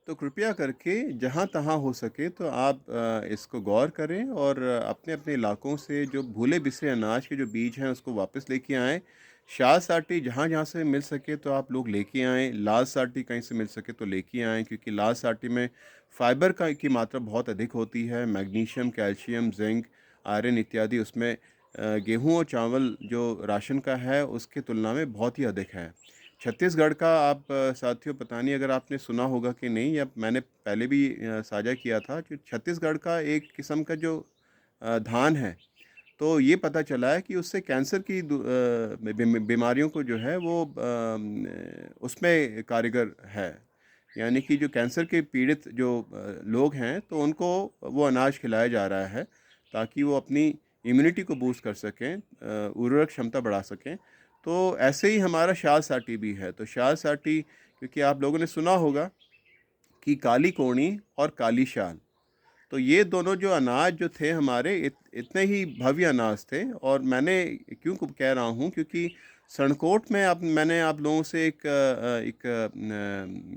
तो कृपया करके जहाँ तहाँ हो सके तो आप इसको गौर करें और अपने अपने इलाकों से जो भूले बिसरे अनाज के जो बीज हैं उसको वापस लेके आएँ। शाल साटी जहाँ जहाँ से मिल सके तो आप लोग लेके आएँ, लाल साटी कहीं से मिल सके तो लेके आएँ, क्योंकि लाल साटी में फाइबर का की मात्रा बहुत अधिक होती है, मैग्नीशियम, कैल्शियम, ज़िंक, आयरन इत्यादि उसमें गेहूँ और चावल जो राशन का है उसकी तुलना में बहुत ही अधिक है। छत्तीसगढ़ का आप साथियों पता नहीं अगर आपने सुना होगा कि नहीं, या मैंने पहले भी साझा किया था कि छत्तीसगढ़ का एक किस्म का जो धान है, तो ये पता चला है कि उससे कैंसर की बीमारियों को जो है वो उसमें कारीगर है। यानी कि जो कैंसर के पीड़ित जो लोग हैं तो उनको वो अनाज खिलाया जा रहा है ताकि वो अपनी इम्यूनिटी को बूस्ट कर सकें, उर्वरक क्षमता बढ़ा सकें। तो ऐसे ही हमारा शाल साटी भी है। तो शाल साटी, क्योंकि आप लोगों ने सुना होगा कि काली कोणी और काली शाल, तो ये दोनों जो अनाज जो थे हमारे इतने ही भव्य अनाज थे। और मैंने क्यों कह रहा हूँ, क्योंकि सनकोट में अब मैंने आप लोगों से एक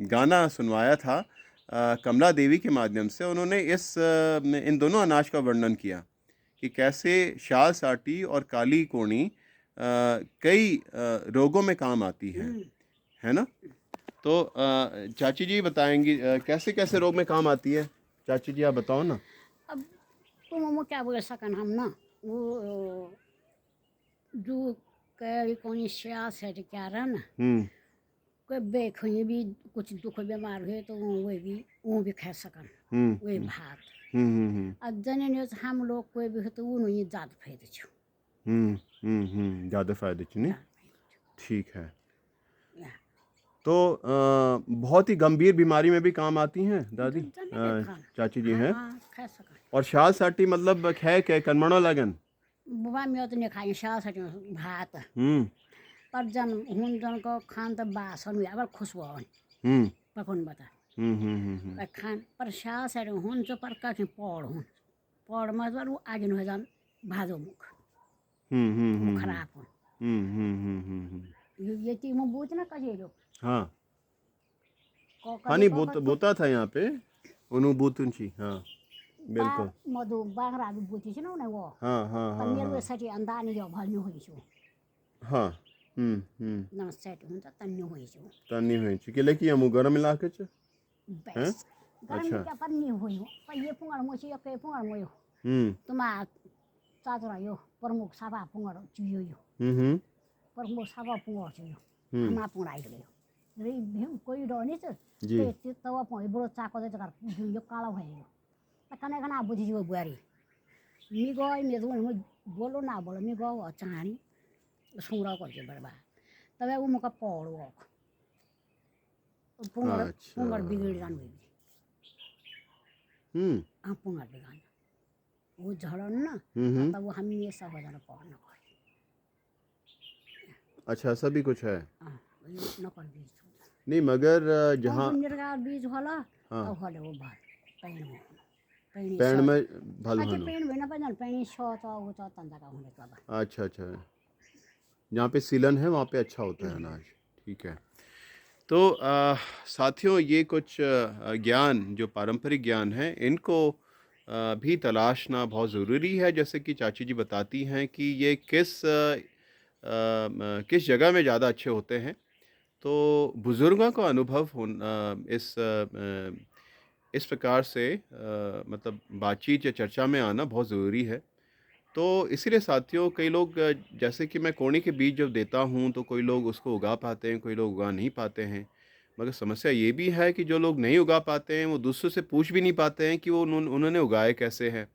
गाना सुनवाया था कमला देवी के माध्यम से। उन्होंने इन दोनों अनाज का वर्णन किया कि कैसे शाल साटी और काली कोणी कई रोगों में काम आती है ना? तो चाची जी बताएंगी कैसे कैसे रोग में काम आती है। चाची जी आप बताओ ना। अब तुम क्या बोल सकन हम ना वो जो कई कौन श्यास है क्या रहा ना हम्म कोई बेख हुई भी कुछ दुख बीमार हुए तो वो भी खा सकन हम्म वे हम्म भात हम्म अब जने ने हम लोग कोई भी हो तो वो नहीं जात फायदे छो ज़्यादा फायदे च नहीं। जात ठीक है। फायदे तो बहुत ही गंभीर बीमारी में भी काम आती हैं दादी। जने के खाना चाची जी हैं। हाँ खा सकन और शाल साटी मतलब खे के कनमणो लगन। बुबा में तो नहीं खाई श्यास है भात हम्म पर जन हुन जन को खान तो बासन हुआ अब खुशबू हम्म पकौन बता हम्म हम्म हम्म हम्म पर खान पर श्यास है हुन जो पर का पौड़ हुन पौड़ मतलब वो आगे न हो जान भाजो मुख हम्म हम्म वो हम्म हम्म खराब हो हम्म। ये तीनों बूझ ना कजेलो हाँ हाँ, कजे नहीं को तो बोता था यहाँ पे। उनु बूतुंची, हाँ बा बिल्कुल। मधु बांगरा भी बूझी छ ना वो हाँ हाँ हाँ तन्नेर हाँ वे सटी अंदानी जो भन्यो होइ छु हाँ। न सेट हुन्छ तन्यो होइ छु तन्नी हुई थी कि लेकिन हम गरम इलाके च हैं। बेस गरम अच्छा। क्या पर नहीं होइ हो पर ये पुंगड़ मोची यो के पुंगड़ मोयो हम्म तुमा चाचरा यो प्रमुख सभा पुंगड़ चुयो यो हम्म प्रमुख सभा पुंगड़ चुयो हम्म हमा पुंगड़ आइलो रे भीम कोई डोनी छ जी। ते तवा पoi बडो चाको दे कर यो कालो भयो त कने कना बुझी जो बुआरी मी गई मे दो बोलो ना बोलो मी गो चाणी सुंगड़ा कर बर्बाद तबे वो मुका पौड़ पुंगड़ अच्छा। पुंगड़ बिगड़ जान हुई हम्म हाँ पुंगड़ बिगान वो झड़न ना हम्म। तब वो हमेशा हो जाना पौड़ न कर अच्छा, ऐसा भी कुछ है। हाँ न कर बीज नहीं मगर कौन जहाँ। कौन निर्गार बीज होला हाँ। तब होले वो बात पेड़ में पेड़ी पैण सौ में भल अच्छे हनु। पेड़ में ना पहचान पेड़ी सौ तो वो तो तंदा का होने का अच्छा अच्छा। जहाँ पे सीलन है वहाँ पे अच्छा होता है अनाज। ठीक है। तो साथियों ये कुछ ज्ञान जो पारंपरिक ज्ञान है इनको भी तलाशना बहुत ज़रूरी है। जैसे कि चाची जी बताती हैं कि ये किस जगह में ज़्यादा अच्छे होते हैं। तो बुज़ुर्गों का अनुभव इस प्रकार से मतलब बातचीत या चर्चा में आना बहुत ज़रूरी है। तो इसीलिए साथियों कई लोग जैसे कि मैं कोड़ी के बीज जब देता हूँ तो कोई लोग उसको उगा पाते हैं, कोई लोग उगा नहीं पाते हैं। मगर समस्या ये भी है कि जो लोग नहीं उगा पाते हैं वो दूसरों से पूछ भी नहीं पाते हैं कि वो उन्होंने उगाए कैसे हैं।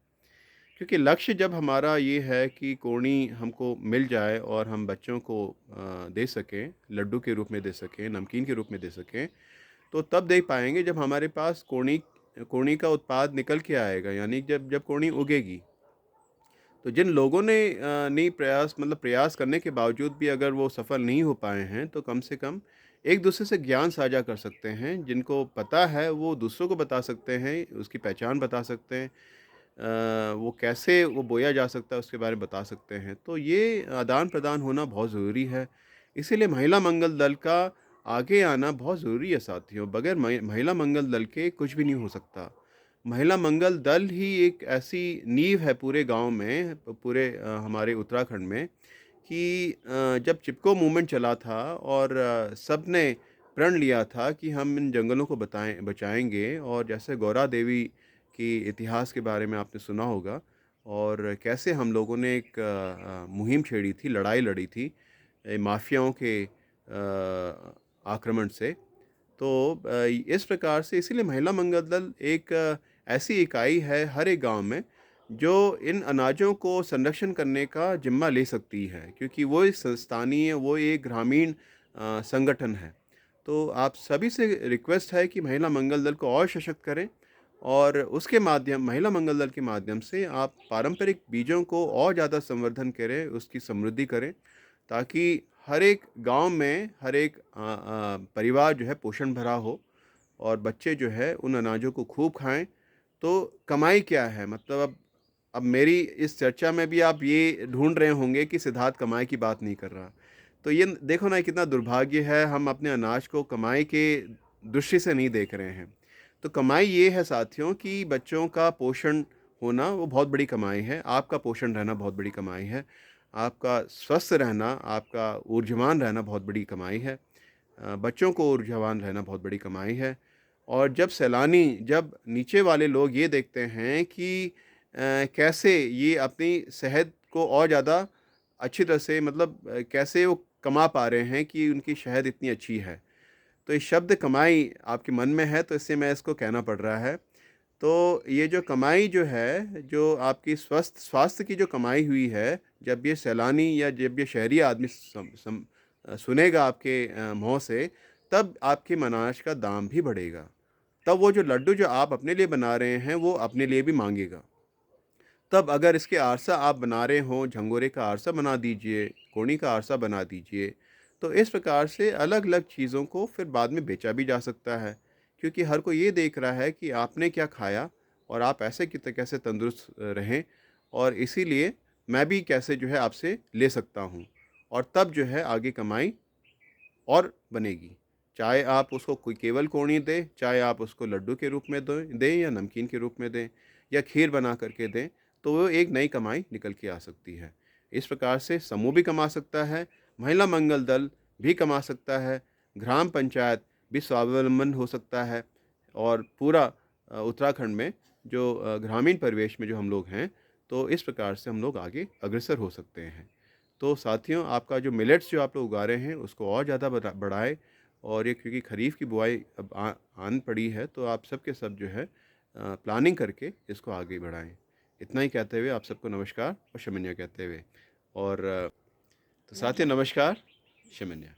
क्योंकि लक्ष्य जब हमारा ये है कि कोड़ी हमको मिल जाए और हम बच्चों को दे सकें, लड्डू के रूप में दे सकें, नमकीन के रूप में दे सकें, तो तब दे पाएंगे जब हमारे पास कोड़ी कोड़ी का उत्पाद निकल के आएगा। यानी जब जब कोड़ी उगेगी। तो जिन लोगों ने नहीं प्रयास करने के बावजूद भी अगर वो सफल नहीं हो पाए हैं तो कम से कम एक दूसरे से ज्ञान साझा कर सकते हैं। जिनको पता है वो दूसरों को बता सकते हैं, उसकी पहचान बता सकते हैं, वो कैसे वो बोया जा सकता है उसके बारे में बता सकते हैं। तो ये आदान प्रदान होना बहुत ज़रूरी है। इसीलिए महिला मंगल दल का आगे आना बहुत ज़रूरी है साथियों। बगैर महिला मंगल दल के कुछ भी नहीं हो सकता। महिला मंगल दल ही एक ऐसी नींव है पूरे गाँव में, पूरे हमारे उत्तराखंड में कि जब चिपको मूवमेंट चला था और सबने प्रण लिया था कि हम इन जंगलों को बचाएँगे, और जैसे गौरा देवी की इतिहास के बारे में आपने सुना होगा, और कैसे हम लोगों ने एक मुहिम छेड़ी थी, लड़ाई लड़ी थी माफियाओं के आक्रमण से। तो इस प्रकार से इसीलिए महिला मंगल दल एक ऐसी इकाई है हर एक गाँव में, जो इन अनाजों को संरक्षण करने का ज़िम्मा ले सकती है, क्योंकि वो एक स्थानीय, वो एक ग्रामीण संगठन है। तो आप सभी से रिक्वेस्ट है कि महिला मंगल दल को और सशक्त करें, और उसके माध्यम महिला मंगल दल के माध्यम से आप पारंपरिक बीजों को और ज़्यादा संवर्धन करें, उसकी समृद्धि करें, ताकि हर एक गाँव में हर एक परिवार जो है पोषण भरा हो, और बच्चे जो है उन अनाजों को खूब खाएँ। तो कमाई क्या है? मतलब अब मेरी इस चर्चा में भी आप ये ढूँढ रहे होंगे कि सिद्धार्थ कमाई की बात नहीं कर रहा। तो ये देखो ना, कितना दुर्भाग्य है, हम अपने अनाज को कमाई के दृष्टि से नहीं देख रहे हैं। तो कमाई ये है साथियों कि बच्चों का पोषण होना वो बहुत बड़ी कमाई है, आपका पोषण रहना बहुत बड़ी कमाई है, आपका स्वस्थ रहना, आपका ऊर्जावान रहना बहुत बड़ी कमाई है। बच्चों को ऊर्जावान रहना बहुत बड़ी कमाई है। और जब नीचे वाले लोग ये देखते हैं कि कैसे ये अपनी सेहत को और ज़्यादा अच्छी तरह से, मतलब कैसे वो कमा पा रहे हैं कि उनकी सेहत इतनी अच्छी है। तो ये शब्द कमाई आपके मन में है, तो इससे मैं इसको कहना पड़ रहा है। तो ये जो कमाई जो है, जो आपकी स्वास्थ्य की जो कमाई हुई है, जब ये सैलानी या जब ये शहरी आदमी सुनेगा आपके मुँह से, तब आपके अनाज का दाम भी बढ़ेगा। तब वो जो लड्डू जो आप अपने लिए बना रहे हैं, वो अपने लिए भी माँगेगा। तब अगर इसके आरसा आप बना रहे हों, झंगोरे का आरसा बना दीजिए, कोणी का आरसा बना दीजिए। तो इस प्रकार से अलग-अलग चीज़ों को फिर बाद में बेचा भी जा सकता है, क्योंकि हर कोई ये देख रहा है कि आपने क्या खाया, और आप ऐसे कैसे तंदुरुस्त रहें, और इसीलिए मैं भी कैसे जो है आपसे ले सकता हूँ। और तब जो है आगे कमाई और बनेगी। चाहे आप उसको कोई केवल कोणी दें, चाहे आप उसको लड्डू के रूप में दें या नमकीन के रूप में दें, या खीर बना कर के दें, तो वो एक नई कमाई निकल के आ सकती है। इस प्रकार से समूह भी कमा सकता है, महिला मंगल दल भी कमा सकता है, ग्राम पंचायत भी स्वावलंबन हो सकता है, और पूरा उत्तराखंड में जो ग्रामीण परिवेश में जो हम लोग हैं, तो इस प्रकार से हम लोग आगे अग्रसर हो सकते हैं। तो साथियों, आपका जो मिलेट्स जो आप लोग उगा रहे हैं, उसको और ज़्यादा बढ़ाएँ, और ये क्योंकि खरीफ की बुआई अब आन पड़ी है, तो आप सब के सब जो है प्लानिंग करके इसको आगे बढ़ाएँ। इतना ही कहते हुए आप सबको नमस्कार और शमन्या कहते हुए, और तो साथियों नमस्कार, शमन्या।